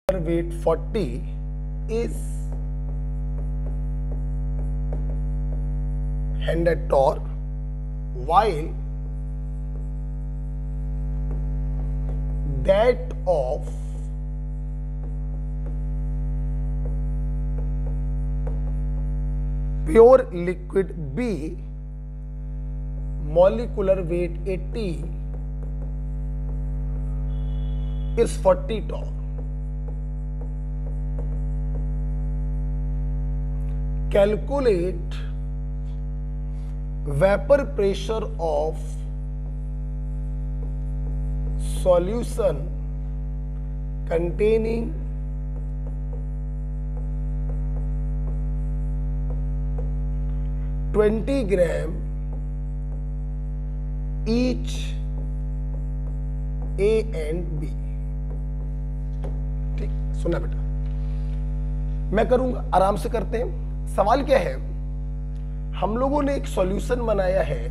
weight 40 is handed torque, while that of pure liquid B molecular weight 80 is 40 torque. Calculate vapor pressure of solution containing 20 gram each A and B. ठीक, सुना बेटा, मैं करूंगा, आराम से करते हैं। सवाल क्या है, हम लोगों ने एक सॉल्यूशन बनाया है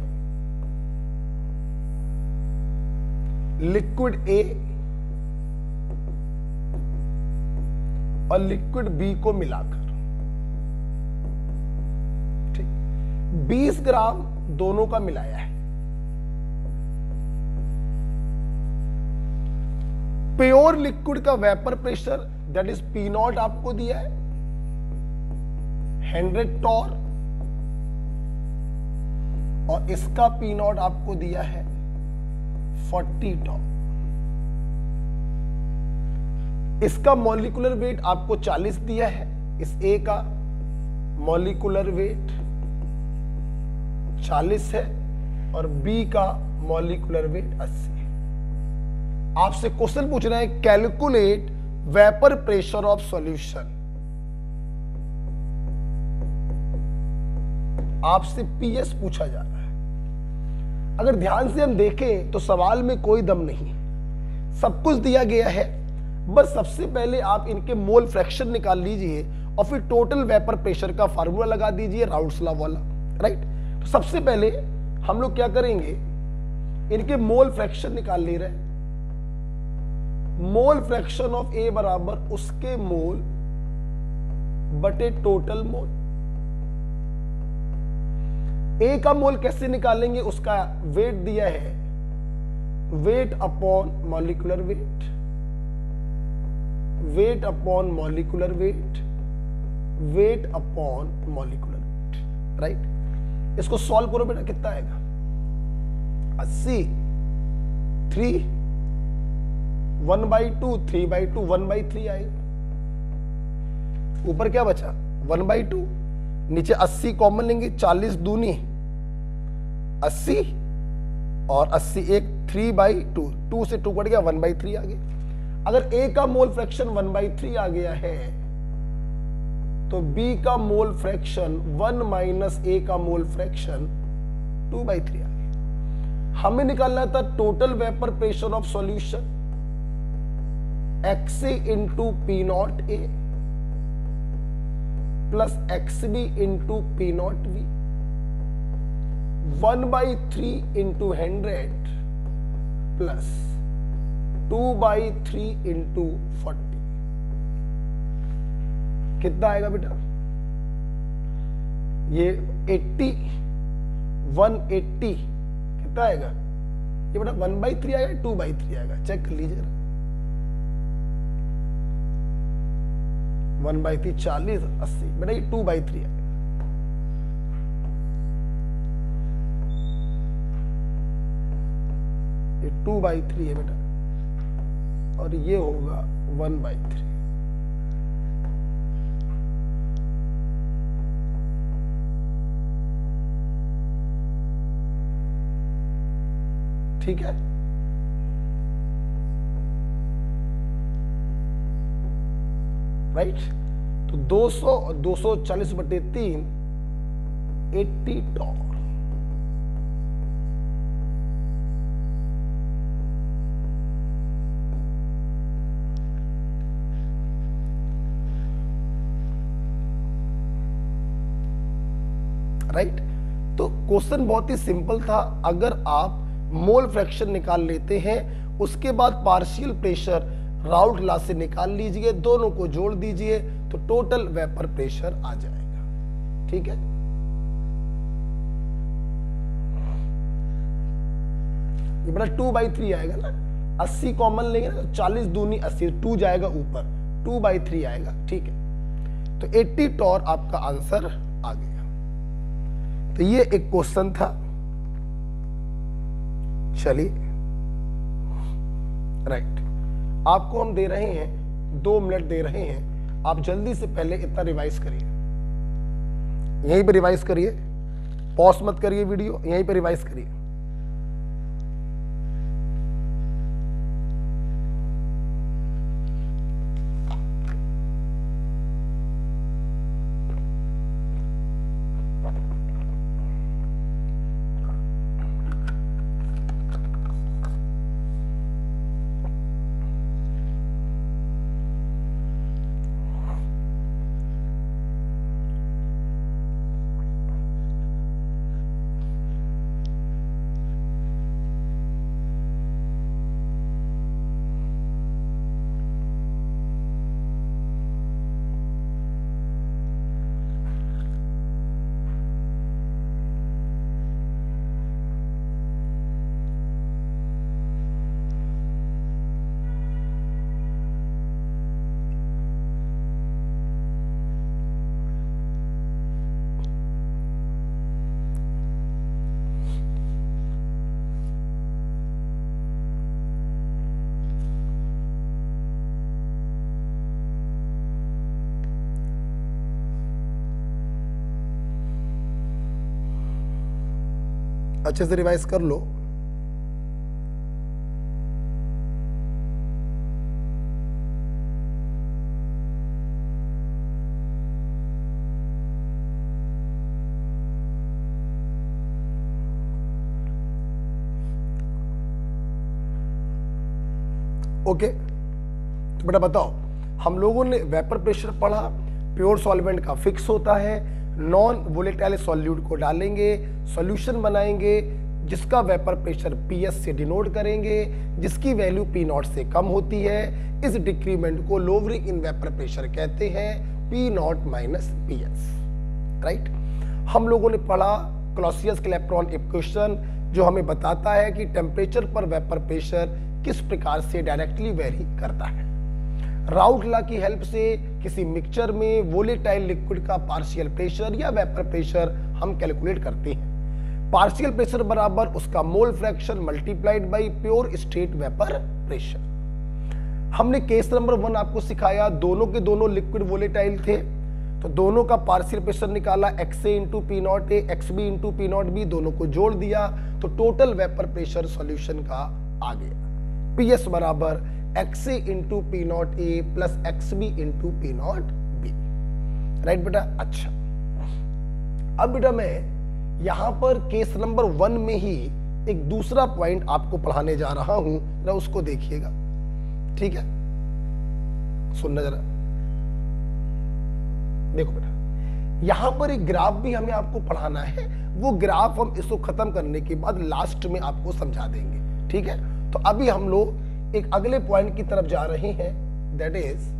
लिक्विड ए और लिक्विड बी को मिलाकर, ठीक, 20 ग्राम दोनों का मिलाया है। प्योर लिक्विड का vapour pressure that is P not आपको दिया है 100 टॉर, और इसका पी नॉट आपको दिया है 40 टॉर। इसका मॉलिक्यूलर वेट आपको 40 दिया है, इस ए का मॉलिक्यूलर वेट 40 है और बी का मॉलिक्यूलर वेट 80 है। आपसे क्वेश्चन पूछ रहे हैं calculate vapour pressure of solution. आपसे पीएस पूछा जा रहा है। अगर ध्यान से हम देखें तो सवाल में कोई दम नहीं, सब कुछ दिया गया है। बस सबसे पहले आप इनके मोल फ्रैक्शन निकाल लीजिए और फिर टोटल वेपर प्रेशर का फार्मूला लगा दीजिए राउल्ट्स लॉ वाला, राइट। तो सबसे पहले हम लोग क्या करेंगे, इनके मोल फ्रैक्शन निकाल ले रहे हैं। मोल फ्रैक्शन ऑफ ए बराबर उसके मोल बटे टोटल मोल। ए का मोल कैसे निकालेंगे, उसका वेट दिया है, weight upon molecular weight, weight upon molecular weight, weight upon molecular weight, right. इसको सॉल्व करो बेटा, कितना आएगा 80, 3 1/2, 3/2, 1/3 आएगा। ऊपर क्या बचा 1/2, नीचे 80 कॉमन लेंगे, 40 दूनी 80 और 80 एक 3/2, 2 से 2 कट गया 1/3 आ गया। अगर ए का मोल फ्रैक्शन 1/3 आ गया है तो बी का मोल फ्रैक्शन 1 माइनस ए का मोल फ्रैक्शन 2/3 आ गया। हमें निकालना था total vapour pressure of solution XA into P not a plus XB into P not be, 1/3 into 100 plus 2/3 into 40। कितना आएगा बेटा, ये 80, 180 कितना आएगा, ये बेटा 1/3 आएगा 2/3 आएगा, चेक कर लीजिए। 1/3 40, 80 बेटा ये 2/3 है। ये 2/3 है बेटा और ये होगा 1/3। ठीक है, राइट। तो 200 और 240/3 80 टॉर। राइट, तो क्वेश्चन बहुत ही सिंपल था। अगर आप मोल फ्रैक्शन निकाल लेते हैं, उसके बाद पार्शियल प्रेशर राउट लॉ से निकाल लीजिए, दोनों को जोड़ दीजिए तो टोटल वेपर प्रेशर आ जाएगा। ठीक है, ये बड़ा 2/3 आएगा ना, 80 कॉमन लेंगे ना तो 40 दूनी 80, 2 जाएगा ऊपर, 2/3 आएगा। ठीक है, तो 80 टॉर आपका आंसर आ गया। तो ये एक क्वेश्चन था। चलिए राइट, आपको हम दे रहे हैं 2 मिनट दे रहे हैं, आप जल्दी से पहले इतना रिवाइज करिए, यहीं पे रिवाइज करिए, पॉज मत करिए वीडियो, यहीं पे रिवाइज करिए। अच्छे से रिवाइज कर लो। ओके, तो बेटा बताओ, हम लोगों ने वेपर प्रेशर पढ़ा, प्योर सॉल्वेंट का फिक्स होता है, नॉन वोलेटाइल सॉल्यूट को डालेंगे, सॉल्यूशन बनाएंगे जिसका वेपर प्रेशर PS से डिनोट करेंगे, जिसकी वैल्यू P0 से कम होती है। इस डिक्रीमेंट को लोवरिंग इन वेपर प्रेशर कहते हैं, P0 माइनस PS। राइट, हम लोगों ने पढ़ा क्लॉसियस-क्लैपेरॉन इक्वेशन, जो हमें बताता है कि टेम्परेचर पर वेपर प्रेशर किस प्रकार से डायरेक्टली वेरी करता है। राउट लॉ की हेल्प से किसी मिक्सचर में वोलेटाइल लिक्विड का पार्शियल प्रेशर या वेपर प्रेशर हम कैलकुलेट करते हैं। पार्शियल प्रेशर बराबर उसका mole fraction multiplied by pure state vapour pressure. हमने केस नंबर 1 आपको सिखाया, दोनों के दोनों लिक्विड वोलेटाइल थे, तो दोनों का पार्शियल प्रेशर निकाला, XA into P0A XB into P0B, दोनों को जोड़ दिया तो टोटल वेपर प्रेशर सॉल्यूशन का आ गया। PS बराबर XA into P0A plus XB into P0B। Right बेटा, अच्छा अब बेटा मैं यहां पर केस नंबर 1 में ही एक दूसरा पॉइंट आपको पढ़ाने जा रहा हूं, जरा उसको देखिएगा। ठीक है, सुनना जरा, देखो बेटा यहां पर एक ग्राफ भी हमें आपको पढ़ाना है, वो ग्राफ हम इसको खत्म करने के बाद लास्ट में आपको समझा देंगे। ठीक है, तो अभी हम लोग एक अगले पॉइंट की तरफ जा रहे हैं, दैट इज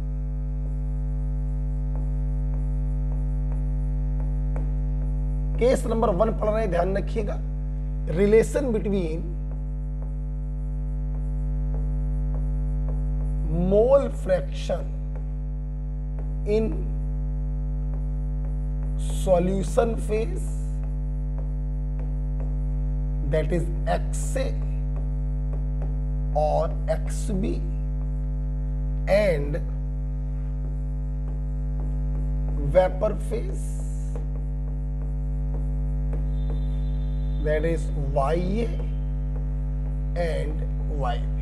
केस नंबर 1 पढ़ रहे हैं, ध्यान रखिएगा। Relation between mole fraction in solution phase, that is XA और XB and vapor phase, that is YA and YB।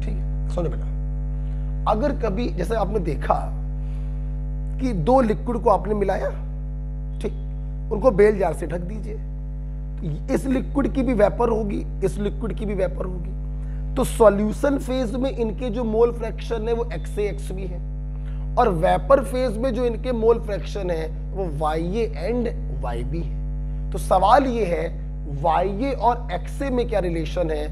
ठीक है, सुनो बेटा, अगर कभी जैसे आपने देखा कि 2 लिक्विड को आपने मिलाया, ठीक, उनको बेल जार से ढक दीजिए, तो इस लिक्विड की भी वेपर होगी, इस लिक्विड की भी वेपर होगी, तो सॉल्यूशन फेज में इनके जो मोल फ्रैक्शन है वो XA XB है, और वेपर फेज में जो इनके मोल फ्रैक्शन है वो YA एंड YB है। तो सवाल ये है YA और XA में क्या रिलेशन है,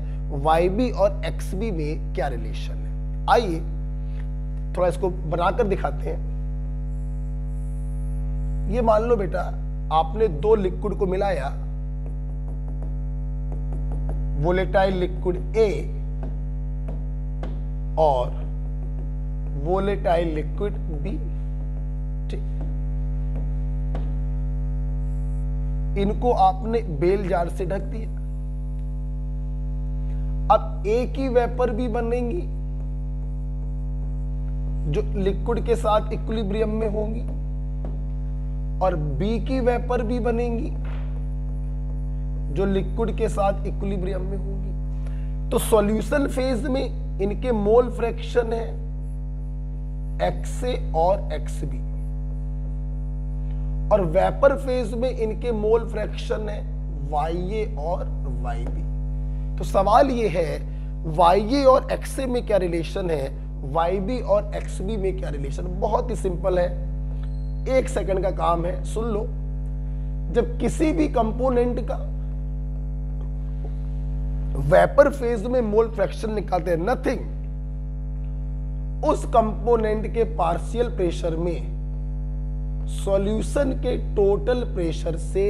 YB और XB में क्या रिलेशन है। आइए थोड़ा इसको बनाकर दिखाते हैं। ये मान लो बेटा आपने दो लिक्विड को मिलाया, वोलेटाइल लिक्विड A और वोलेटाइल लिक्विड B। ठीक, इनको आपने बेल जार से ढक दिया। अब A की वेपर भी बनेंगी जो लिक्विड के साथ इक्विलिब्रियम में होंगी, और B की वेपर भी बनेंगी जो लिक्विड के साथ इक्विलिब्रियम में होंगी। तो सॉल्यूशन फेज में इनके मोल फ्रैक्शन है XA और XB, और वेपर फेज में इनके मोल फ्रैक्शन है YA और YB। तो सवाल ये है YA और XA में क्या रिलेशन है, YB और XB में क्या रिलेशन। बहुत ही सिंपल है, 1 सेकंड का काम है, सुन लो। जब किसी भी कंपोनेंट का वेपर फेज में मोल फ्रैक्शन निकालते हैं, नथिंग, उस कंपोनेंट के पार्शियल प्रेशर में सॉल्यूशन के टोटल प्रेशर से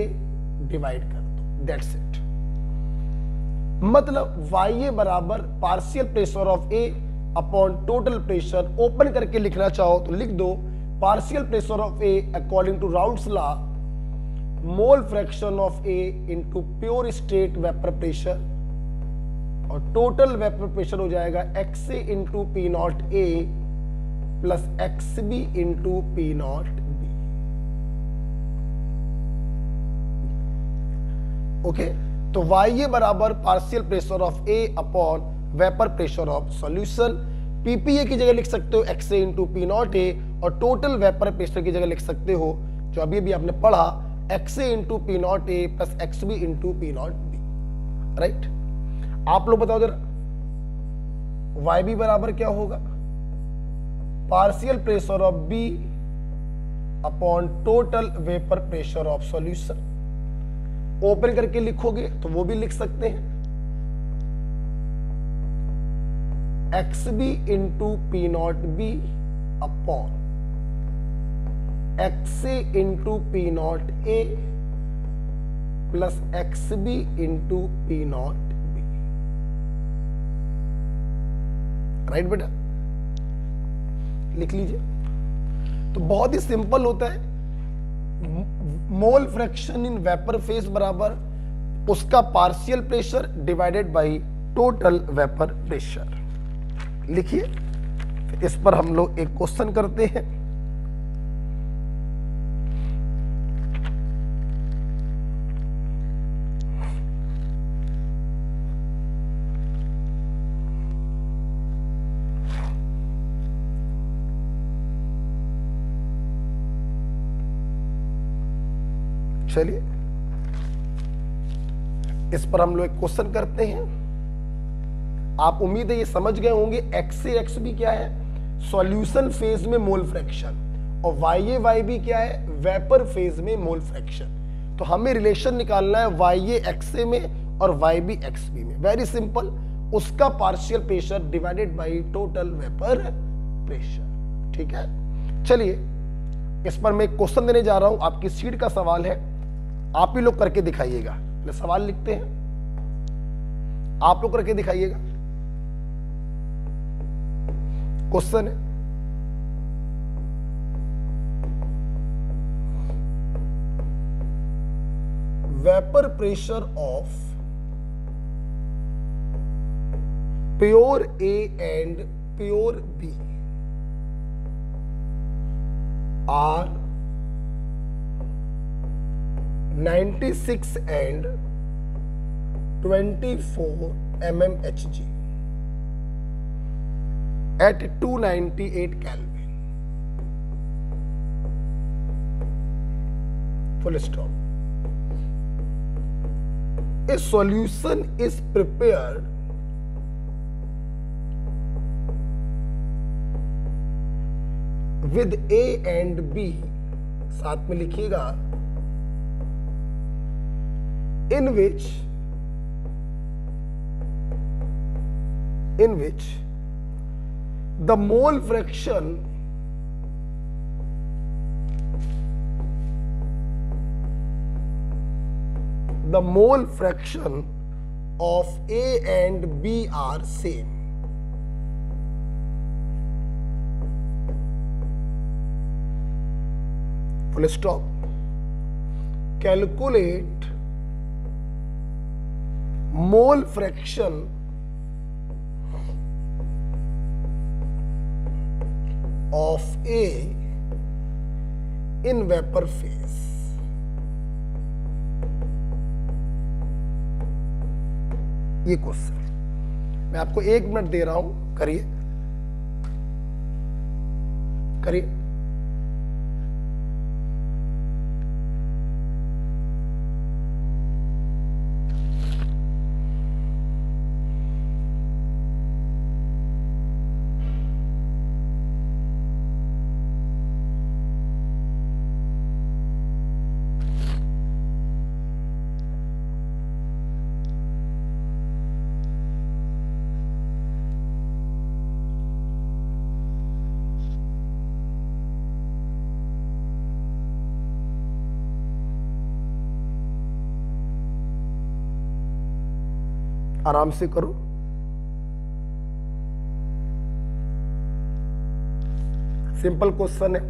डिवाइड कर दो, दैट्स इट। मतलब YA बराबर partial pressure of A upon total pressure, open करके लिखना चाहो तो लिख दो partial pressure of A according to Raoult's law, mole fraction of A into pure state vapour pressure, और टोटल वेपर प्रेशर हो जाएगा XA into P not A plus XB into P not B। Okay, तो YA बराबर partial pressure of A upon vapour pressure of solution. PPA की जगह लिख सकते हो XA into P not A, और टोटल वेपर प्रेशर की जगह लिख सकते हो जो अभी अभी आपने पढ़ा XA into P not A plus XB into P not B। Right, आप लोग बताओ जरा YB बराबर क्या होगा, partial pressure of B upon total vapour pressure of solution. Open करके लिखोगे तो वो भी लिख सकते हैं XB into P not B upon XA into P not A plus XB into P not B। Right बेटा, लिख लीजिए। तो बहुत ही सिंपल होता है, mole fraction in vapour phase बराबर उसका partial pressure divided by total vapour pressure. लिखिए, इस पर हम लोग एक क्वेश्चन करते हैं। चलिए इस पर हम लोग एक क्वेश्चन करते हैं। आप उम्मीद है ये समझ गए होंगे XA XB क्या है, सॉल्यूशन फेज में मोल फ्रैक्शन, और YA YB क्या है, वेपर फेज में मोल फ्रैक्शन। तो हमें रिलेशन निकालना है YA XA में और YB XB में। वेरी सिंपल, उसका partial pressure divided by total vapour pressure. ठीक है, चलिए इस पर मैं एक क्वेश्चन देने जा रहा हूं, आपकी सीट का सवाल है, आप ही लोग करके दिखाइएगा। सवाल लिखते हैं, आप लोग करके दिखाइएगा। क्वेश्चन है, vapour pressure of pure A and pure B are 96 and 24 mmHg at 298 Kelvin. Full stop. A solution is prepared with A and B, साथ में लिखिएगा, in which the mole fraction of A and B are same. Full stop. Calculate mole fraction of A in vapor phase. ये question मैं आपको 1 minute दे रहा हूं, करिए। आराम से करो। सिंपल क्वेश्चन है।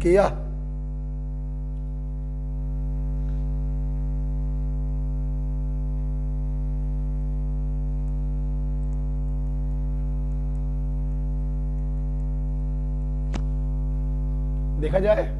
किया? देखा जाए।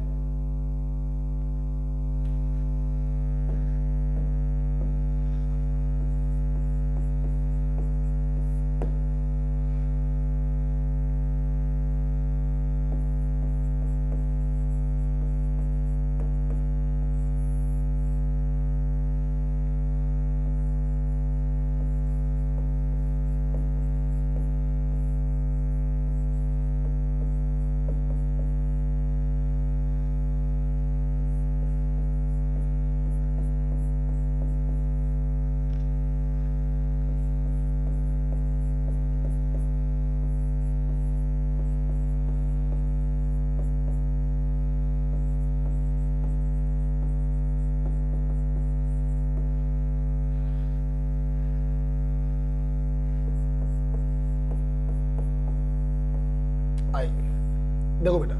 देखो बेटा,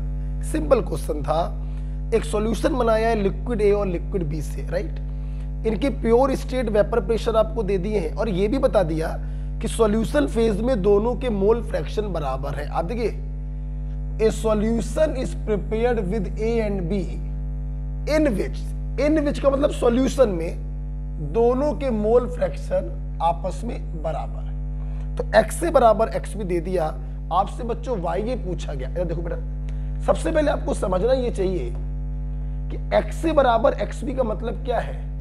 सिंपल क्वेश्चन था। एक सॉल्यूशन बनाया है लिक्विड ए और लिक्विड बी से, राइट। इनके प्योर स्टेट वेपर प्रेशर आपको दे दिए हैं और ये भी बता दिया कि सॉल्यूशन फेज में दोनों के मोल फ्रैक्शन बराबर है। आप देखिए, A solution is prepared with A and B in which का मतलब सॉल्यूशन में दोनों के मोल फ्रैक्शन आपस में बराबर है। तो x से बराबर x भी दे दिया। आपसे बच्चों y ये पूछा गया। देखो बेटा, सबसे पहले आपको समझना ये चाहिए कि x से बराबर xb का मतलब क्या है।